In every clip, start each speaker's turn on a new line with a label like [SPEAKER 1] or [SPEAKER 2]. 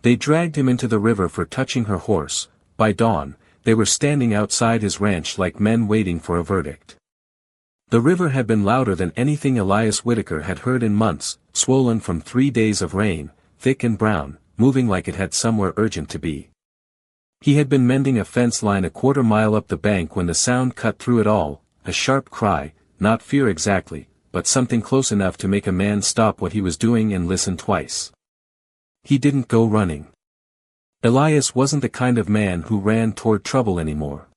[SPEAKER 1] They dragged him into the river for touching her horse. By dawn, they were standing outside his ranch like men waiting for a verdict. The river had been louder than anything Elias Whitaker had heard in months, swollen from 3 days of rain, thick and brown, moving like it had somewhere urgent to be. He had been mending a fence line a quarter-mile up the bank when the sound cut through it all, a sharp cry, not fear exactly, but something close enough to make a man stop what he was doing and listen twice. He didn't go running. Elias wasn't the kind of man who ran toward trouble anymore.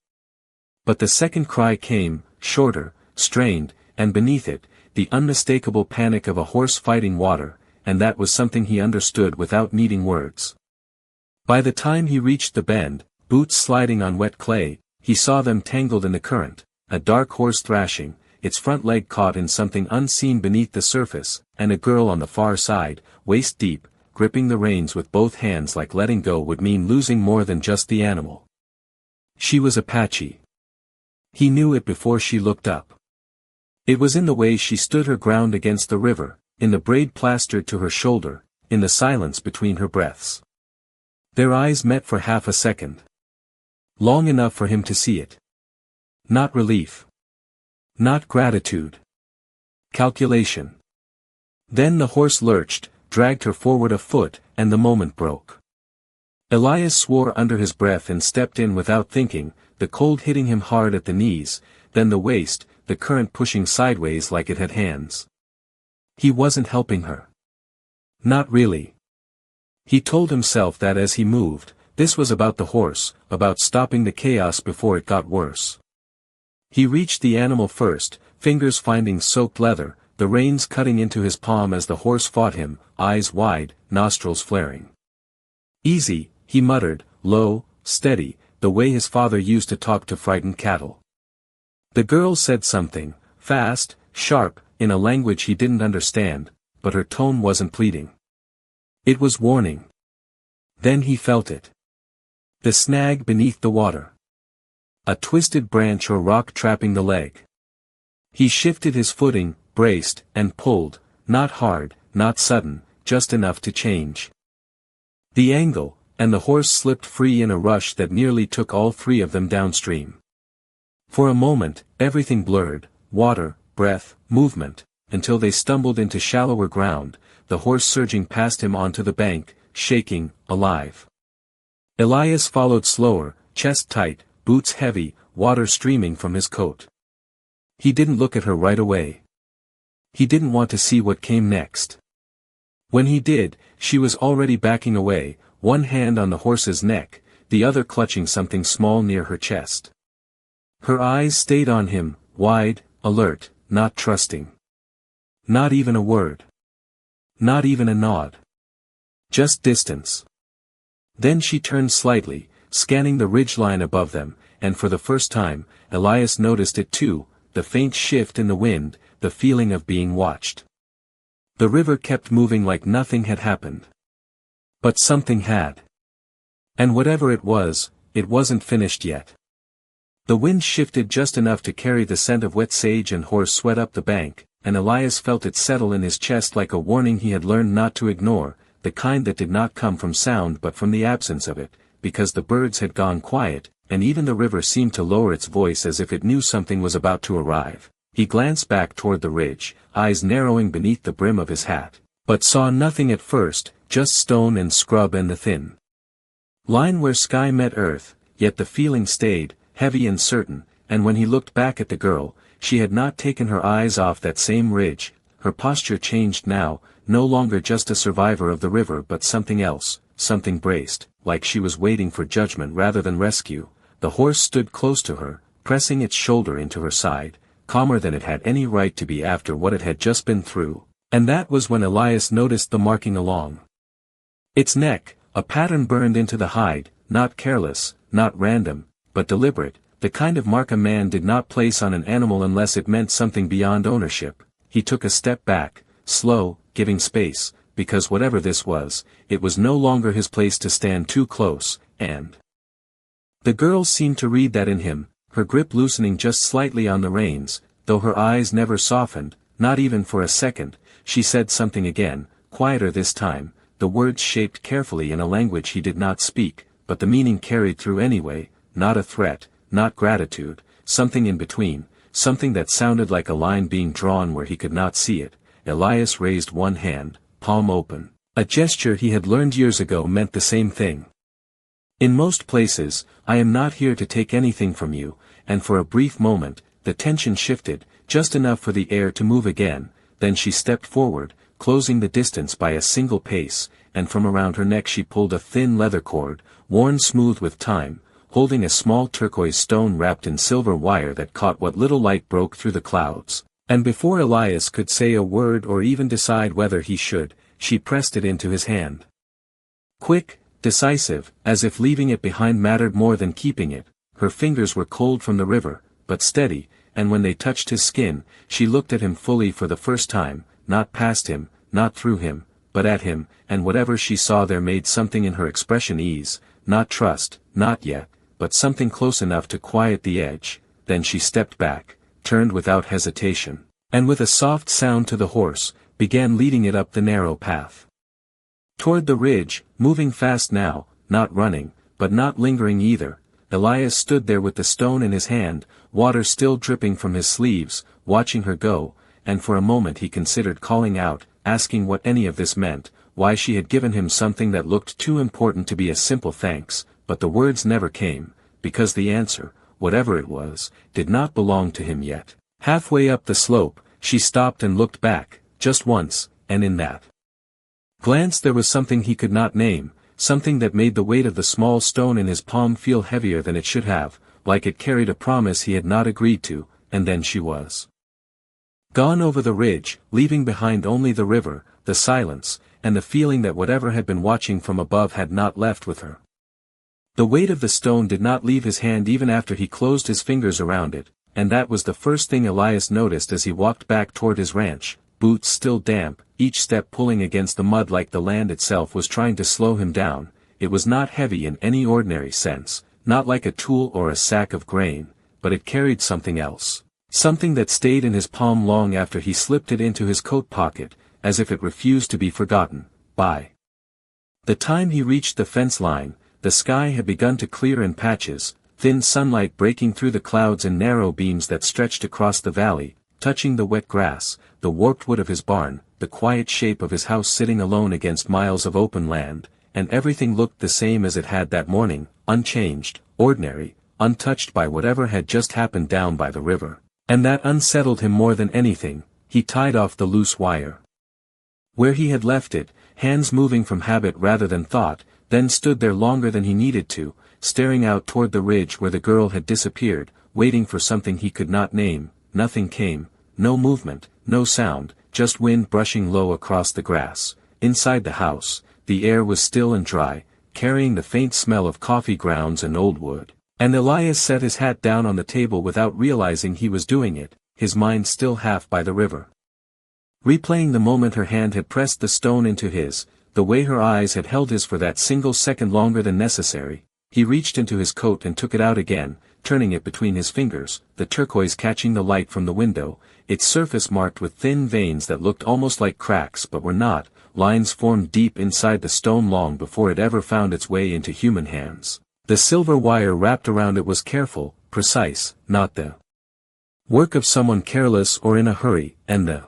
[SPEAKER 1] But the second cry came, shorter, strained, and beneath it, the unmistakable panic of a horse fighting water, and that was something he understood without needing words. By the time he reached the bend, boots sliding on wet clay, he saw them tangled in the current, a dark horse thrashing, its front leg caught in something unseen beneath the surface, and a girl on the far side, waist deep, gripping the reins with both hands like letting go would mean losing more than just the animal. She was Apache. He knew it before she looked up. It was in the way she stood her ground against the river, in the braid plastered to her shoulder, in the silence between her breaths. Their eyes met for half a second. Long enough for him to see it. Not relief. Not gratitude. Calculation. Then the horse lurched, dragged her forward a foot, and the moment broke. Elias swore under his breath and stepped in without thinking, the cold hitting him hard at the knees, then the waist, the current pushing sideways like it had hands. He wasn't helping her. Not really. He told himself that as he moved, this was about the horse, about stopping the chaos before it got worse. He reached the animal first, fingers finding soaked leather, the reins cutting into his palm as the horse fought him, eyes wide, nostrils flaring. Easy, he muttered, low, steady, the way his father used to talk to frightened cattle. The girl said something, fast, sharp, in a language he didn't understand, but her tone wasn't pleading. It was warning. Then he felt it. The snag beneath the water. A twisted branch or rock trapping the leg. He shifted his footing, braced, and pulled, not hard, not sudden, just enough to change the angle, and the horse slipped free in a rush that nearly took all three of them downstream. For a moment, everything blurred, water, breath, movement, until they stumbled into shallower ground, the horse surging past him onto the bank, shaking, alive. Elias followed slower, chest tight, boots heavy, water streaming from his coat. He didn't look at her right away. He didn't want to see what came next. When he did, she was already backing away, one hand on the horse's neck, the other clutching something small near her chest. Her eyes stayed on him, wide, alert, not trusting. Not even a word. Not even a nod. Just distance. Then she turned slightly, scanning the ridgeline above them, and for the first time, Elias noticed it too, the faint shift in the wind, the feeling of being watched. The river kept moving like nothing had happened. But something had. And whatever it wasn't finished yet. The wind shifted just enough to carry the scent of wet sage and horse sweat up the bank, and Elias felt it settle in his chest like a warning he had learned not to ignore, the kind that did not come from sound but from the absence of it, because the birds had gone quiet, and even the river seemed to lower its voice as if it knew something was about to arrive. He glanced back toward the ridge, eyes narrowing beneath the brim of his hat, but saw nothing at first, just stone and scrub and the thin line where sky met earth, yet the feeling stayed, heavy and certain, and when he looked back at the girl, she had not taken her eyes off that same ridge, her posture changed now, no longer just a survivor of the river but something else, something braced, like she was waiting for judgment rather than rescue. The horse stood close to her, pressing its shoulder into her side, calmer than it had any right to be after what it had just been through, and that was when Elias noticed the marking along its neck, a pattern burned into the hide, not careless, not random, but deliberate, the kind of mark a man did not place on an animal unless it meant something beyond ownership. He took a step back, slow, giving space, because whatever this was, it was no longer his place to stand too close, and the girl seemed to read that in him, her grip loosening just slightly on the reins, though her eyes never softened, not even for a second. She said something again, quieter this time, the words shaped carefully in a language he did not speak, but the meaning carried through anyway, not a threat, not gratitude, something in between, something that sounded like a line being drawn where he could not see it. Elias raised one hand, palm open. A gesture he had learned years ago meant the same thing. In most places, I am not here to take anything from you, and for a brief moment, the tension shifted, just enough for the air to move again, then she stepped forward, closing the distance by a single pace, and from around her neck she pulled a thin leather cord, worn smooth with time, holding a small turquoise stone wrapped in silver wire that caught what little light broke through the clouds, and before Elias could say a word or even decide whether he should, she pressed it into his hand. Quick, decisive, as if leaving it behind mattered more than keeping it, her fingers were cold from the river, but steady, and when they touched his skin, she looked at him fully for the first time, not past him, not through him, but at him, and whatever she saw there made something in her expression ease, not trust, not yet, but something close enough to quiet the edge. Then she stepped back, turned without hesitation, and with a soft sound to the horse, began leading it up the narrow path. Toward the ridge, moving fast now, not running, but not lingering either. Elias stood there with the stone in his hand, water still dripping from his sleeves, watching her go, and for a moment he considered calling out, asking what any of this meant, why she had given him something that looked too important to be a simple thanks, but the words never came, because the answer, whatever it was, did not belong to him yet. Halfway up the slope, she stopped and looked back, just once, and in that glance there was something he could not name, something that made the weight of the small stone in his palm feel heavier than it should have, like it carried a promise he had not agreed to, and then she was gone over the ridge, leaving behind only the river, the silence, and the feeling that whatever had been watching from above had not left with her. The weight of the stone did not leave his hand even after he closed his fingers around it, and that was the first thing Elias noticed as he walked back toward his ranch, boots still damp, each step pulling against the mud like the land itself was trying to slow him down. It was not heavy in any ordinary sense, not like a tool or a sack of grain, but it carried something else. Something that stayed in his palm long after he slipped it into his coat pocket, as if it refused to be forgotten. By the time he reached the fence line, the sky had begun to clear in patches, thin sunlight breaking through the clouds in narrow beams that stretched across the valley, touching the wet grass, the warped wood of his barn, the quiet shape of his house sitting alone against miles of open land, and everything looked the same as it had that morning, unchanged, ordinary, untouched by whatever had just happened down by the river. And that unsettled him more than anything. He tied off the loose wire where he had left it, hands moving from habit rather than thought, then stood there longer than he needed to, staring out toward the ridge where the girl had disappeared, waiting for something he could not name. Nothing came, no movement, no sound, just wind brushing low across the grass. Inside the house, the air was still and dry, carrying the faint smell of coffee grounds and old wood. And Elias set his hat down on the table without realizing he was doing it, his mind still half by the river. Replaying the moment her hand had pressed the stone into his, the way her eyes had held his for that single second longer than necessary, he reached into his coat and took it out again, turning it between his fingers, the turquoise catching the light from the window, its surface marked with thin veins that looked almost like cracks but were not, lines formed deep inside the stone long before it ever found its way into human hands. The silver wire wrapped around it was careful, precise, not the work of someone careless or in a hurry, and the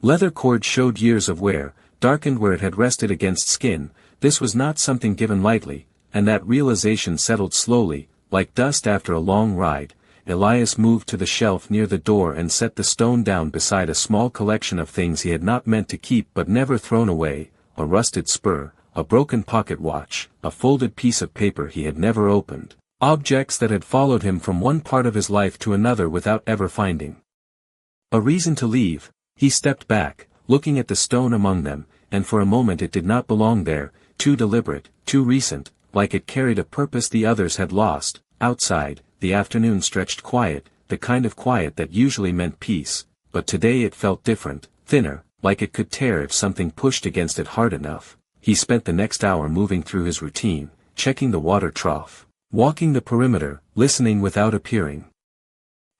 [SPEAKER 1] leather cord showed years of wear, darkened where it had rested against skin. This was not something given lightly, and that realization settled slowly, like dust after a long ride. Elias moved to the shelf near the door and set the stone down beside a small collection of things he had not meant to keep but never thrown away, a rusted spur, a broken pocket watch, a folded piece of paper he had never opened, objects that had followed him from one part of his life to another without ever finding a reason to leave. He stepped back, looking at the stone among them, and for a moment it did not belong there, too deliberate, too recent, like it carried a purpose the others had lost. Outside, the afternoon stretched quiet, the kind of quiet that usually meant peace, but today it felt different, thinner, like it could tear if something pushed against it hard enough. He spent the next hour moving through his routine, checking the water trough, walking the perimeter, listening without appearing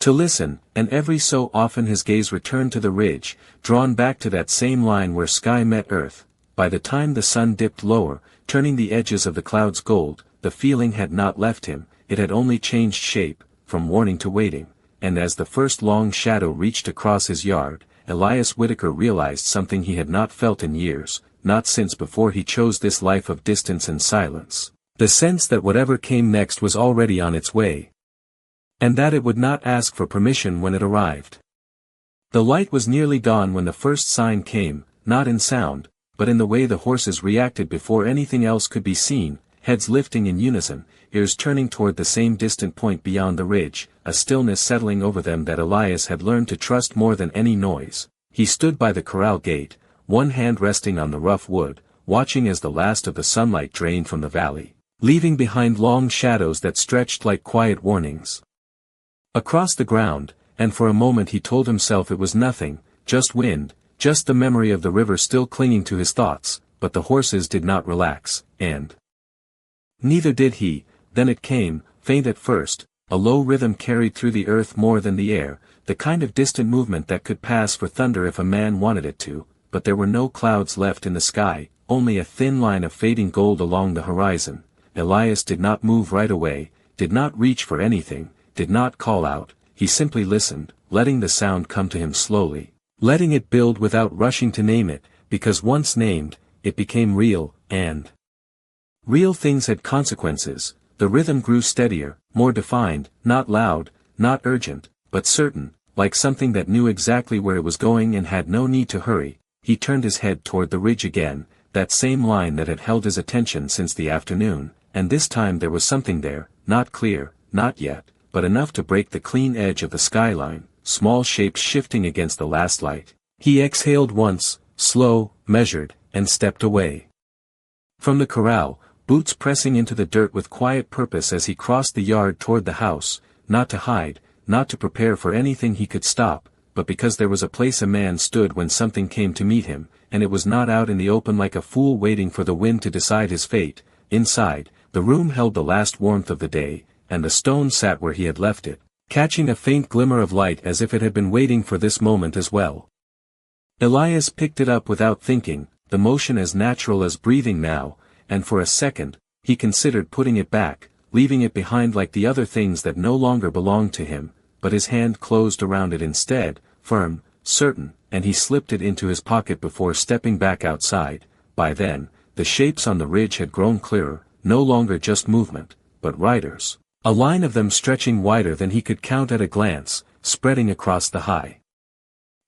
[SPEAKER 1] to listen, and every so often his gaze returned to the ridge, drawn back to that same line where sky met earth, by the time the sun dipped lower, turning the edges of the clouds gold, the feeling had not left him, it had only changed shape, from warning to waiting, and as the first long shadow reached across his yard, Elias Whitaker realized something he had not felt in years, not since before he chose this life of distance and silence. The sense that whatever came next was already on its way. And that it would not ask for permission when it arrived. The light was nearly dawn when the first sign came, not in sound, but in the way the horses reacted before anything else could be seen, heads lifting in unison, ears turning toward the same distant point beyond the ridge, a stillness settling over them that Elias had learned to trust more than any noise. He stood by the corral gate, one hand resting on the rough wood, watching as the last of the sunlight drained from the valley, leaving behind long shadows that stretched like quiet warnings across the ground, and for a moment he told himself it was nothing, just wind, just the memory of the river still clinging to his thoughts, but the horses did not relax, and neither did he. Then it came, faint at first, a low rhythm carried through the earth more than the air, the kind of distant movement that could pass for thunder if a man wanted it to, but there were no clouds left in the sky, only a thin line of fading gold along the horizon. Elias did not move right away, did not reach for anything, did not call out, he simply listened, letting the sound come to him slowly, letting it build without rushing to name it, because once named, it became real, and real things had consequences. The rhythm grew steadier, more defined, not loud, not urgent, but certain, like something that knew exactly where it was going and had no need to hurry. He turned his head toward the ridge again, that same line that had held his attention since the afternoon, and this time there was something there, not clear, not yet, but enough to break the clean edge of the skyline, small shapes shifting against the last light. He exhaled once, slow, measured, and stepped away from the corral, boots pressing into the dirt with quiet purpose as he crossed the yard toward the house, not to hide, not to prepare for anything he could stop, but because there was a place a man stood when something came to meet him, and it was not out in the open like a fool waiting for the wind to decide his fate. Inside, the room held the last warmth of the day, and the stone sat where he had left it, catching a faint glimmer of light as if it had been waiting for this moment as well. Elias picked it up without thinking, the motion as natural as breathing now, and for a second, he considered putting it back, leaving it behind like the other things that no longer belonged to him, but his hand closed around it instead, firm, certain, and he slipped it into his pocket before stepping back outside. By then, the shapes on the ridge had grown clearer, no longer just movement, but riders, a line of them stretching wider than he could count at a glance, spreading across the high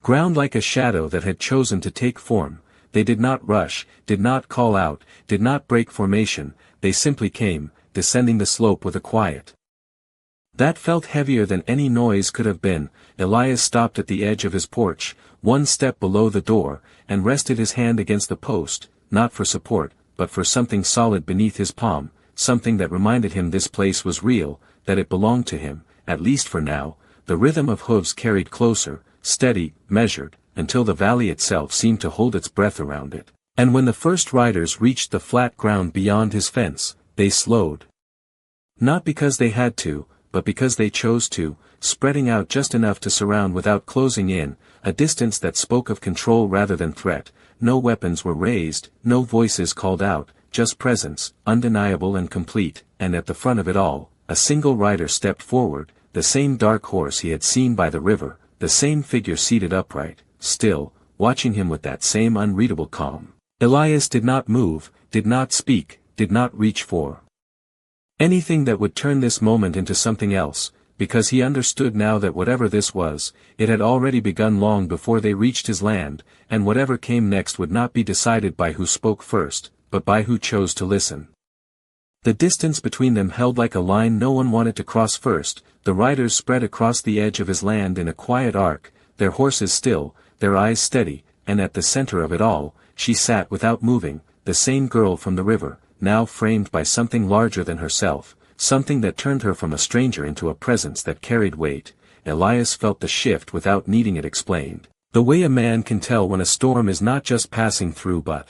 [SPEAKER 1] ground like a shadow that had chosen to take form. They did not rush, did not call out, did not break formation, they simply came, descending the slope with a quiet that felt heavier than any noise could have been. Elias stopped at the edge of his porch, one step below the door, and rested his hand against the post, not for support, but for something solid beneath his palm, something that reminded him this place was real, that it belonged to him, at least for now. The rhythm of hooves carried closer, steady, measured, until the valley itself seemed to hold its breath around it. And when the first riders reached the flat ground beyond his fence, they slowed. Not because they had to, but because they chose to, spreading out just enough to surround without closing in, a distance that spoke of control rather than threat. No weapons were raised, no voices called out, just presence, undeniable and complete, and at the front of it all, a single rider stepped forward, the same dark horse he had seen by the river, the same figure seated upright, still, watching him with that same unreadable calm. Elias did not move, did not speak, did not reach for anything that would turn this moment into something else, because he understood now that whatever this was, it had already begun long before they reached his land, and whatever came next would not be decided by who spoke first, but by who chose to listen. The distance between them held like a line no one wanted to cross first. The riders spread across the edge of his land in a quiet arc, their horses still, their eyes steady, and at the center of it all, she sat without moving, the same girl from the river, now framed by something larger than herself, something that turned her from a stranger into a presence that carried weight. Elias felt the shift without needing it explained, the way a man can tell when a storm is not just passing through but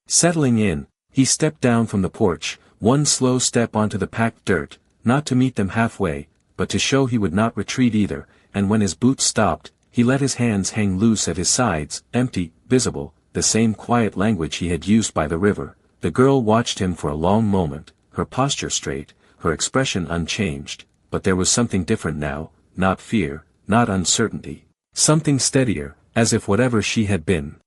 [SPEAKER 1] settling in. He stepped down from the porch, one slow step onto the packed dirt, not to meet them halfway, but to show he would not retreat either, and when his boots stopped, he let his hands hang loose at his sides, empty, visible, the same quiet language he had used by the river. The girl watched him for a long moment, her posture straight, her expression unchanged, but there was something different now, not fear, not uncertainty. Something steadier, as if whatever she had been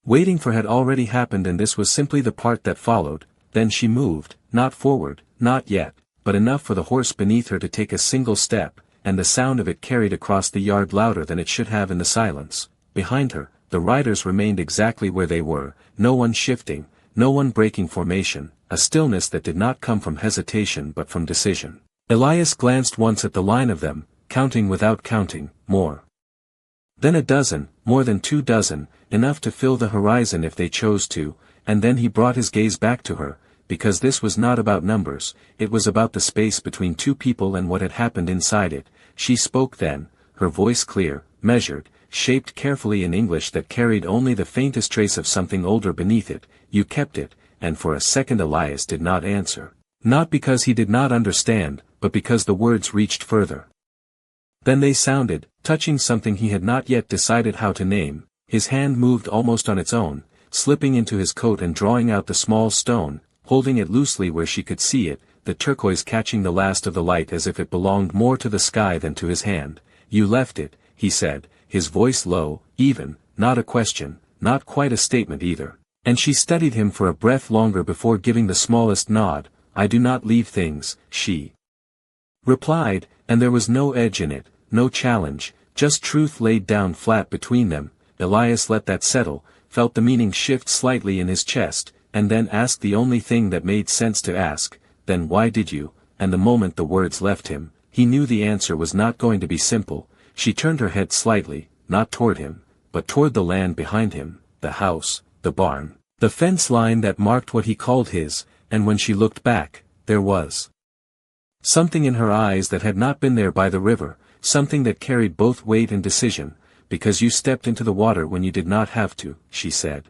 [SPEAKER 1] waiting for had already happened, and this was simply the part that followed. Then she moved, not forward, not yet, but enough for the horse beneath her to take a single step, and the sound of it carried across the yard louder than it should have in the silence. Behind her, the riders remained exactly where they were, no one shifting, no one breaking formation, a stillness that did not come from hesitation but from decision. Elias glanced once at the line of them, counting without counting, more than a dozen, more than 2 dozen, enough to fill the horizon if they chose to, and then he brought his gaze back to her, because this was not about numbers, it was about the space between two people and what had happened inside it. She spoke then, her voice clear, measured, shaped carefully in English that carried only the faintest trace of something older beneath it. "You kept it," and for a second Elias did not answer. Not because he did not understand, but because the words reached further. Then they sounded, touching something he had not yet decided how to name. His hand moved almost on its own, slipping into his coat and drawing out the small stone, holding it loosely where she could see it, the turquoise catching the last of the light as if it belonged more to the sky than to his hand. "You left it," he said, his voice low, even, not a question, not quite a statement either. And she studied him for a breath longer before giving the smallest nod. "I do not leave things," she replied, and there was no edge in it, no challenge, just truth laid down flat between them. Elias let that settle, felt the meaning shift slightly in his chest, and then asked the only thing that made sense to ask, "Then why did you?" And the moment the words left him, he knew the answer was not going to be simple. She turned her head slightly, not toward him, but toward the land behind him, the house, the barn, the fence line that marked what he called his, and when she looked back, there was something in her eyes that had not been there by the river, something that carried both weight and decision. "Because you stepped into the water when you did not have to," she said.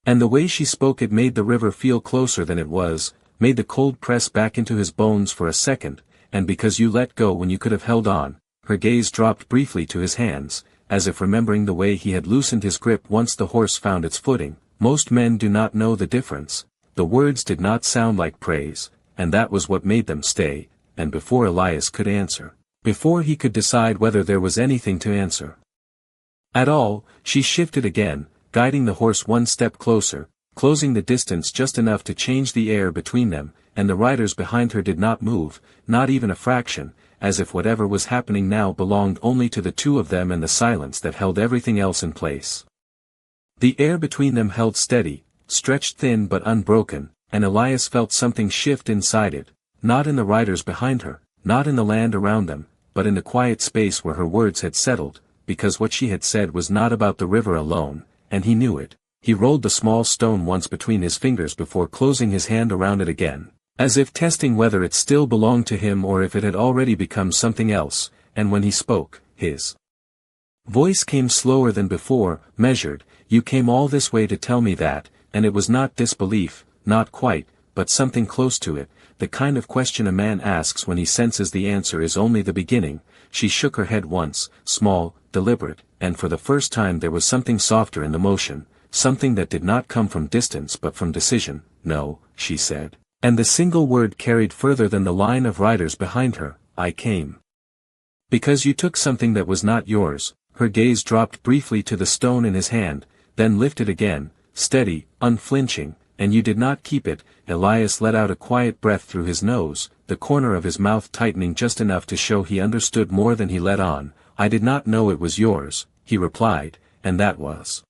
[SPEAKER 1] And the way she spoke it made the river feel closer than it was, made the cold press back into his bones for a second. "And because you let go when you could have held on." Her gaze dropped briefly to his hands, as if remembering the way he had loosened his grip once the horse found its footing. Most men do not know the difference. The words did not sound like praise, and that was what made them stay. And before Elias could answer, before he could decide whether there was anything to answer at all, she shifted again, guiding the horse one step closer, closing the distance just enough to change the air between them, and the riders behind her did not move, not even a fraction, as if whatever was happening now belonged only to the two of them and the silence that held everything else in place. The air between them held steady, stretched thin but unbroken, and Elias felt something shift inside it, not in the riders behind her, not in the land around them, but in the quiet space where her words had settled, because what she had said was not about the river alone, and he knew it. He rolled the small stone once between his fingers before closing his hand around it again, as if testing whether it still belonged to him or if it had already become something else, and when he spoke, his voice came slower than before, measured. "You came all this way to tell me that," and it was not disbelief, not quite, but something close to it, the kind of question a man asks when he senses the answer is only the beginning. She shook her head once, small, deliberate, and for the first time there was something softer in the motion, something that did not come from distance but from decision. "No," she said, and the single word carried further than the line of riders behind her. "I came because you took something that was not yours." Her gaze dropped briefly to the stone in his hand, then lifted again, steady, unflinching. "And you did not keep it." Elias let out a quiet breath through his nose, the corner of his mouth tightening just enough to show he understood more than he let on. "I did not know it was yours," he replied, and that was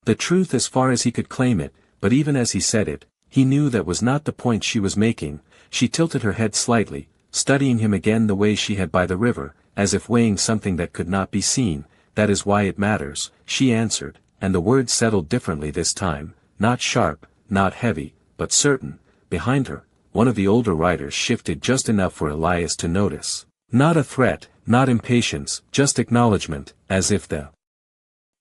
[SPEAKER 1] the truth as far as he could claim it, but even as he said it, he knew that was not the point she was making. She tilted her head slightly, studying him again the way she had by the river, as if weighing something that could not be seen. "That is why it matters," she answered, and the words settled differently this time, not sharp, not heavy, but certain. Behind her, one of the older riders shifted just enough for Elias to notice. Not a threat, not impatience, just acknowledgement, as if the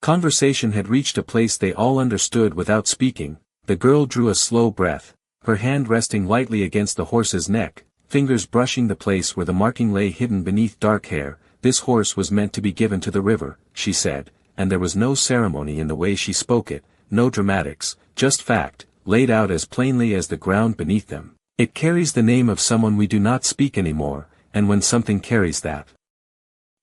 [SPEAKER 1] conversation had reached a place they all understood without speaking. The girl drew a slow breath, her hand resting lightly against the horse's neck, fingers brushing the place where the marking lay hidden beneath dark hair. "This horse was meant to be given to the river," she said, and there was no ceremony in the way she spoke it, no dramatics, just fact, laid out as plainly as the ground beneath them. It carries the name of someone we do not speak anymore, and when something carries that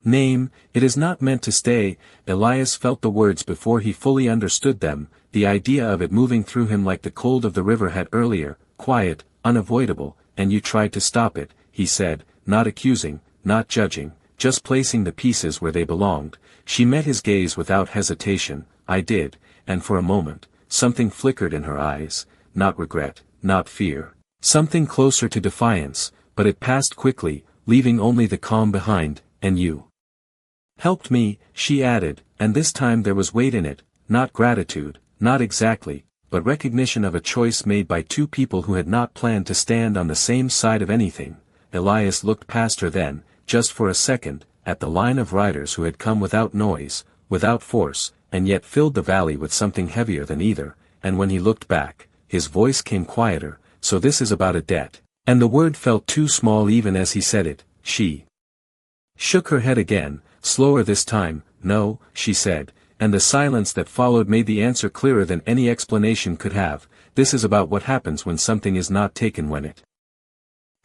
[SPEAKER 1] name, it is not meant to stay. Elias felt the words before he fully understood them, the idea of it moving through him like the cold of the river had earlier, quiet, unavoidable, and you tried to stop it, he said, not accusing, not judging, just placing the pieces where they belonged. She met his gaze without hesitation. I did, and for a moment, something flickered in her eyes, not regret, not fear, something closer to defiance, but it passed quickly, leaving only the calm behind. And you helped me, she added, and this time there was weight in it, not gratitude, not exactly, but recognition of a choice made by two people who had not planned to stand on the same side of anything. Elias looked past her then, just for a second, at the line of riders who had come without noise, without force, and yet filled the valley with something heavier than either, and when he looked back, his voice came quieter, so this is about a debt, and the word felt too small even as he said it. She shook her head again, slower this time. No, she said, and the silence that followed made the answer clearer than any explanation could have. This is about what happens when something is not taken when it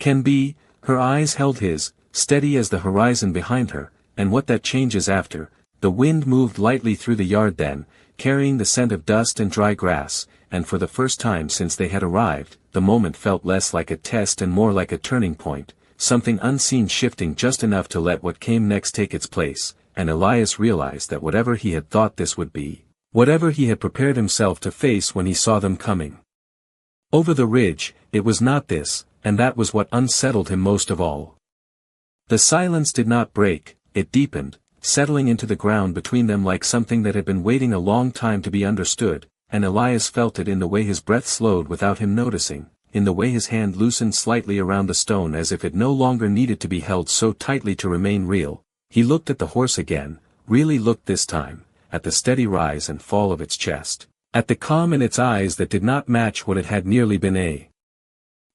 [SPEAKER 1] can be. Her eyes held his, steady as the horizon behind her, and what that changes after. The wind moved lightly through the yard then, carrying the scent of dust and dry grass, and for the first time since they had arrived, the moment felt less like a test and more like a turning point. Something unseen shifting just enough to let what came next take its place, and Elias realized that whatever he had thought this would be, whatever he had prepared himself to face when he saw them coming over the ridge, it was not this, and that was what unsettled him most of all. The silence did not break, it deepened, settling into the ground between them like something that had been waiting a long time to be understood, and Elias felt it in the way his breath slowed without him noticing, in the way his hand loosened slightly around the stone as if it no longer needed to be held so tightly to remain real. He looked at the horse again, really looked this time, at the steady rise and fall of its chest, at the calm in its eyes that did not match what it had nearly been a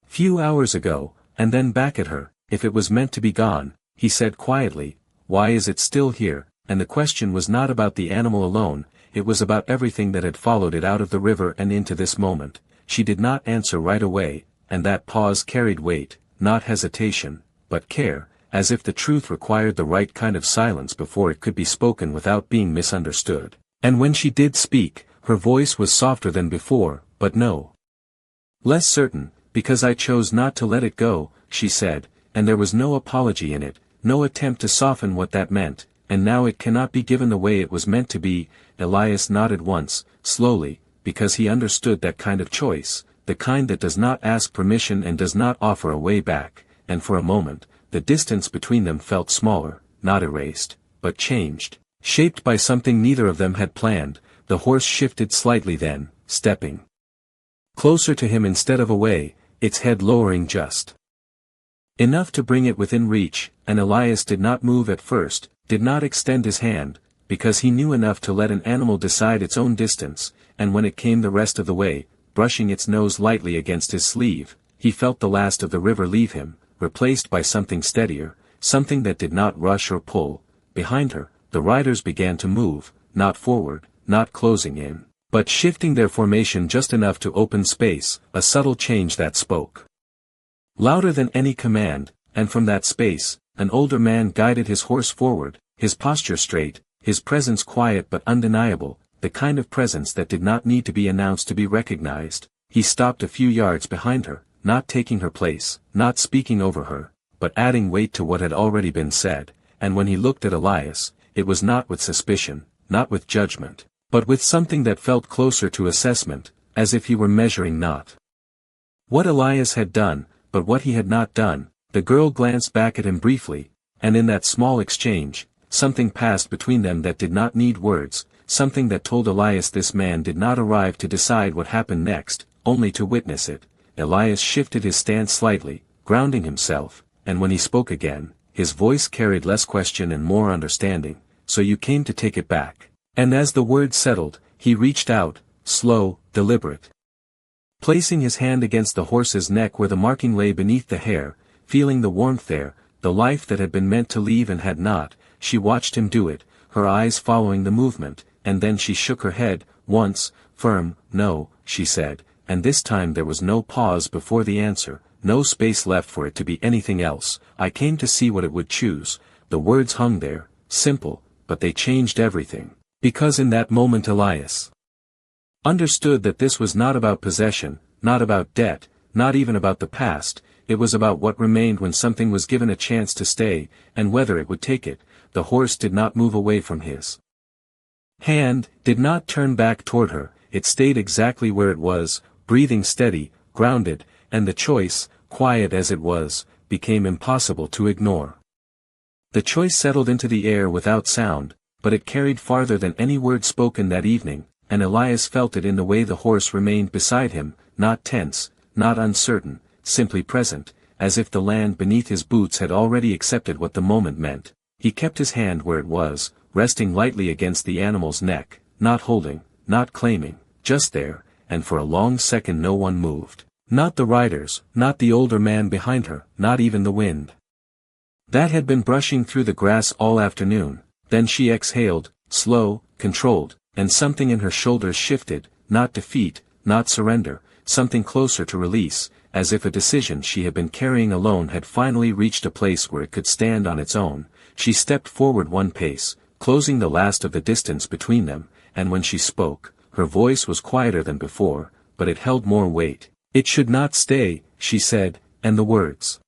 [SPEAKER 1] few hours ago, and then back at her. If it was meant to be gone, he said quietly, why is it still here? And the question was not about the animal alone, it was about everything that had followed it out of the river and into this moment. She did not answer right away, and that pause carried weight, not hesitation, but care, as if the truth required the right kind of silence before it could be spoken without being misunderstood. And when she did speak, her voice was softer than before, but no less certain. Because I chose not to let it go, she said, and there was no apology in it, no attempt to soften what that meant, and now it cannot be given the way it was meant to be. Elias nodded once, slowly, because he understood that kind of choice, the kind that does not ask permission and does not offer a way back, and for a moment, the distance between them felt smaller, not erased, but changed, shaped by something neither of them had planned. The horse shifted slightly then, stepping closer to him instead of away, its head lowering just enough to bring it within reach, and Elias did not move at first, did not extend his hand, because he knew enough to let an animal decide its own distance, and when it came the rest of the way, brushing its nose lightly against his sleeve, he felt the last of the river leave him, replaced by something steadier, something that did not rush or pull. Behind her, the riders began to move, not forward, not closing in, but shifting their formation just enough to open space, a subtle change that spoke louder than any command, and from that space, an older man guided his horse forward, his posture straight, his presence quiet but undeniable, the kind of presence that did not need to be announced to be recognized. He stopped a few yards behind her, not taking her place, not speaking over her, but adding weight to what had already been said, and when he looked at Elias, it was not with suspicion, not with judgment, but with something that felt closer to assessment, as if he were measuring not what Elias had done, but what he had not done. The girl glanced back at him briefly, and in that small exchange, something passed between them that did not need words, something that told Elias this man did not arrive to decide what happened next, only to witness it. Elias shifted his stance slightly, grounding himself, and when he spoke again, his voice carried less question and more understanding. So you came to take it back. And as the word settled, he reached out, slow, deliberate, placing his hand against the horse's neck where the marking lay beneath the hair, feeling the warmth there, the life that had been meant to leave and had not. She watched him do it, her eyes following the movement, and then she shook her head, once, firm, "No," she said, and this time there was no pause before the answer, no space left for it to be anything else. "I came to see what it would choose." The words hung there, simple, but they changed everything. Because in that moment Elias understood that this was not about possession, not about debt, not even about the past, it was about what remained when something was given a chance to stay, and whether it would take it. The horse did not move away from his hand, did not turn back toward her, it stayed exactly where it was, breathing steady, grounded, and the choice, quiet as it was, became impossible to ignore. The choice settled into the air without sound, but it carried farther than any word spoken that evening, and Elias felt it in the way the horse remained beside him, not tense, not uncertain, simply present, as if the land beneath his boots had already accepted what the moment meant. He kept his hand where it was, resting lightly against the animal's neck, not holding, not claiming, just there, and for a long second no one moved. Not the riders, not the older man behind her, not even the wind that had been brushing through the grass all afternoon. Then she exhaled, slow, controlled, and something in her shoulders shifted, not defeat, not surrender, something closer to release, as if a decision she had been carrying alone had finally reached a place where it could stand on its own. She stepped forward one pace, closing the last of the distance between them, and when she spoke, her voice was quieter than before, but it held more weight. "It should not stay," she said, and the words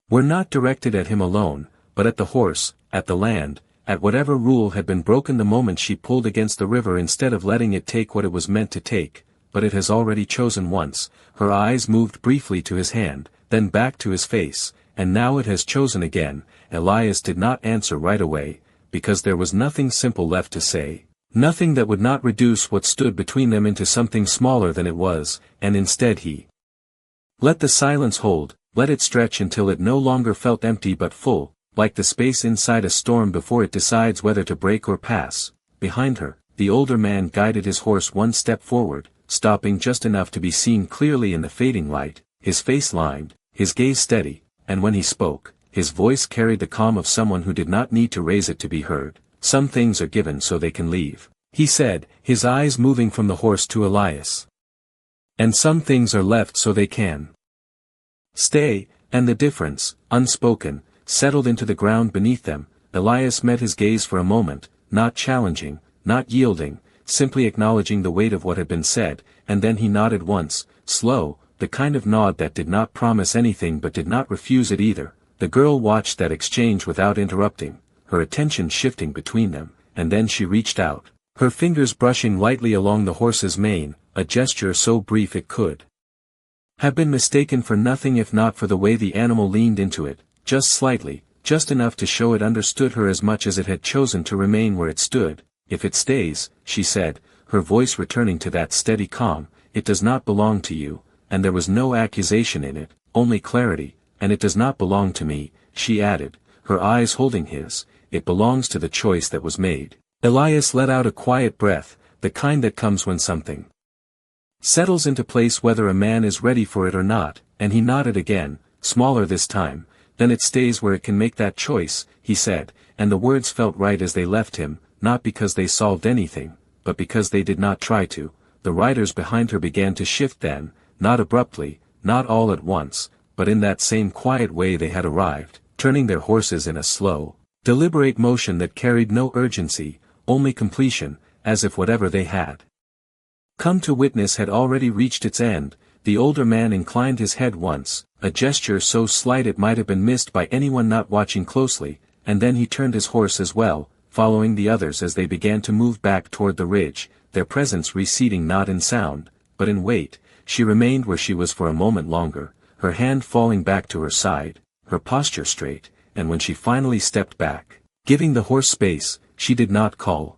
[SPEAKER 1] were not directed at him alone, but at the horse, at the land, at whatever rule had been broken the moment she pulled against the river instead of letting it take what it was meant to take. "But it has already chosen once." Her eyes moved briefly to his hand, then back to his face, "and now it has chosen again." Elias did not answer right away, because there was nothing simple left to say, nothing that would not reduce what stood between them into something smaller than it was, and instead he let the silence hold, let it stretch until it no longer felt empty but full, like the space inside a storm before it decides whether to break or pass. Behind her, the older man guided his horse one step forward, stopping just enough to be seen clearly in the fading light, his face lined, his gaze steady, and when he spoke, his voice carried the calm of someone who did not need to raise it to be heard. "Some things are given so they can leave," he said, his eyes moving from the horse to Elias. "And some things are left so they can stay," and the difference, unspoken, settled into the ground beneath them. Elias met his gaze for a moment, not challenging, not yielding, simply acknowledging the weight of what had been said, and then he nodded once, slow, the kind of nod that did not promise anything but did not refuse it either. The girl watched that exchange without interrupting, her attention shifting between them, and then she reached out, her fingers brushing lightly along the horse's mane, a gesture so brief it could have been mistaken for nothing if not for the way the animal leaned into it, just slightly, just enough to show it understood her as much as it had chosen to remain where it stood. "If it stays," she said, her voice returning to that steady calm, "it does not belong to you," and there was no accusation in it, only clarity. "And it does not belong to me," she added, her eyes holding his, "it belongs to the choice that was made." Elias let out a quiet breath, the kind that comes when something settles into place whether a man is ready for it or not, and he nodded again, smaller this time. "Then it stays where it can make that choice," he said, and the words felt right as they left him, not because they solved anything, but because they did not try to. The riders behind her began to shift then, not abruptly, not all at once, but in that same quiet way they had arrived, turning their horses in a slow, deliberate motion that carried no urgency, only completion, as if whatever they had come to witness had already reached its end. The older man inclined his head once, a gesture so slight it might have been missed by anyone not watching closely, and then he turned his horse as well, following the others as they began to move back toward the ridge, their presence receding not in sound, but in weight. She remained where she was for a moment longer, her hand falling back to her side, her posture straight, and when she finally stepped back, giving the horse space, she did not call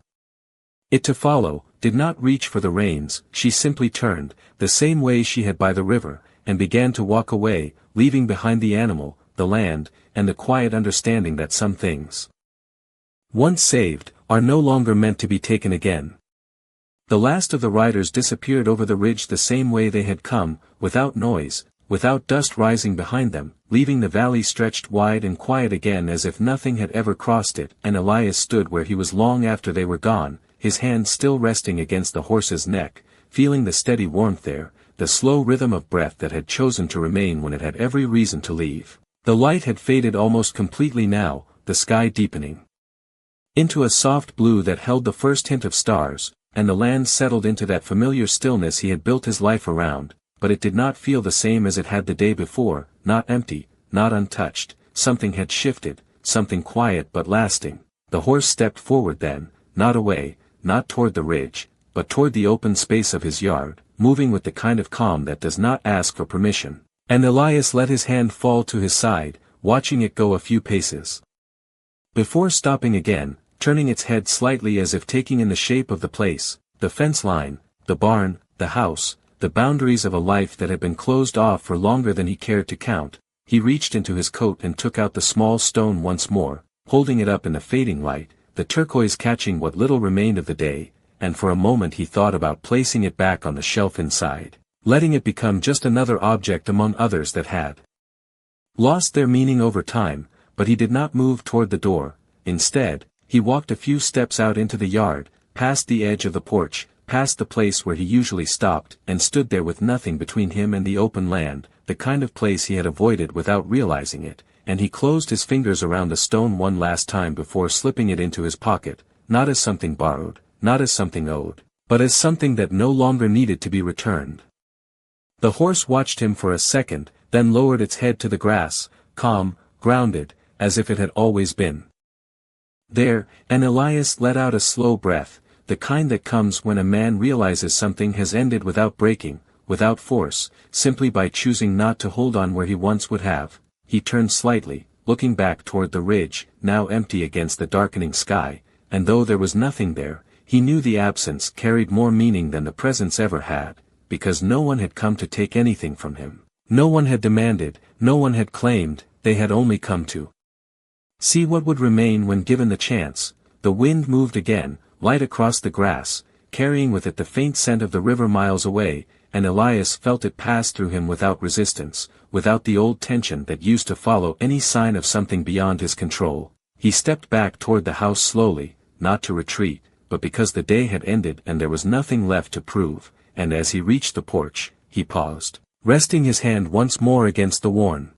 [SPEAKER 1] it to follow, did not reach for the reins, she simply turned, the same way she had by the river, and began to walk away, leaving behind the animal, the land, and the quiet understanding that some things, once saved, are no longer meant to be taken again. The last of the riders disappeared over the ridge the same way they had come, without noise, without dust rising behind them, leaving the valley stretched wide and quiet again as if nothing had ever crossed it, and Elias stood where he was long after they were gone, his hand still resting against the horse's neck, feeling the steady warmth there, the slow rhythm of breath that had chosen to remain when it had every reason to leave. The light had faded almost completely now, the sky deepening into a soft blue that held the first hint of stars, and the land settled into that familiar stillness he had built his life around, but it did not feel the same as it had the day before, not empty, not untouched. Something had shifted, something quiet but lasting. The horse stepped forward then, not away, not toward the ridge, but toward the open space of his yard, moving with the kind of calm that does not ask for permission. And Elias let his hand fall to his side, watching it go a few paces, before stopping again, turning its head slightly as if taking in the shape of the place, the fence line, the barn, the house, the boundaries of a life that had been closed off for longer than he cared to count. He reached into his coat and took out the small stone once more, holding it up in the fading light, the turquoise catching what little remained of the day, and for a moment he thought about placing it back on the shelf inside, letting it become just another object among others that had lost their meaning over time. But he did not move toward the door. Instead, he walked a few steps out into the yard, past the edge of the porch, past the place where he usually stopped, and stood there with nothing between him and the open land, the kind of place he had avoided without realizing it, and he closed his fingers around the stone one last time before slipping it into his pocket, not as something borrowed, not as something owed, but as something that no longer needed to be returned. The horse watched him for a second, then lowered its head to the grass, calm, grounded, as if it had always been there, and Elias let out a slow breath, the kind that comes when a man realizes something has ended without breaking, without force, simply by choosing not to hold on where he once would have. He turned slightly, looking back toward the ridge, now empty against the darkening sky, and though there was nothing there, he knew the absence carried more meaning than the presence ever had, because no one had come to take anything from him. No one had demanded, no one had claimed, they had only come to see what would remain when given the chance. The wind moved again, light across the grass, carrying with it the faint scent of the river miles away, and Elias felt it pass through him without resistance, without the old tension that used to follow any sign of something beyond his control. He stepped back toward the house slowly, not to retreat, but because the day had ended and there was nothing left to prove, and as he reached the porch, he paused, resting his hand once more against the worn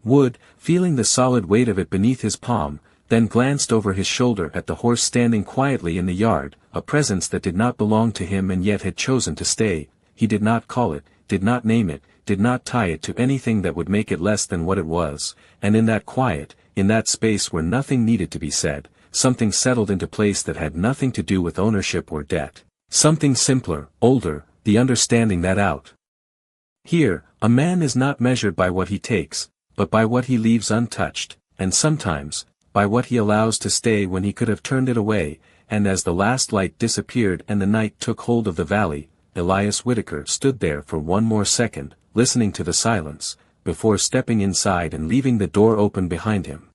[SPEAKER 1] wood, feeling the solid weight of it beneath his palm, then glanced over his shoulder at the horse standing quietly in the yard, a presence that did not belong to him and yet had chosen to stay. He did not call it, did not name it, did not tie it to anything that would make it less than what it was, and in that quiet, in that space where nothing needed to be said, something settled into place that had nothing to do with ownership or debt. Something simpler, older, the understanding that out here, a man is not measured by what he takes, but by what he leaves untouched, and sometimes, by what he allows to stay when he could have turned it away. And as the last light disappeared and the night took hold of the valley, Elias Whitaker stood there for one more second, listening to the silence, before stepping inside and leaving the door open behind him.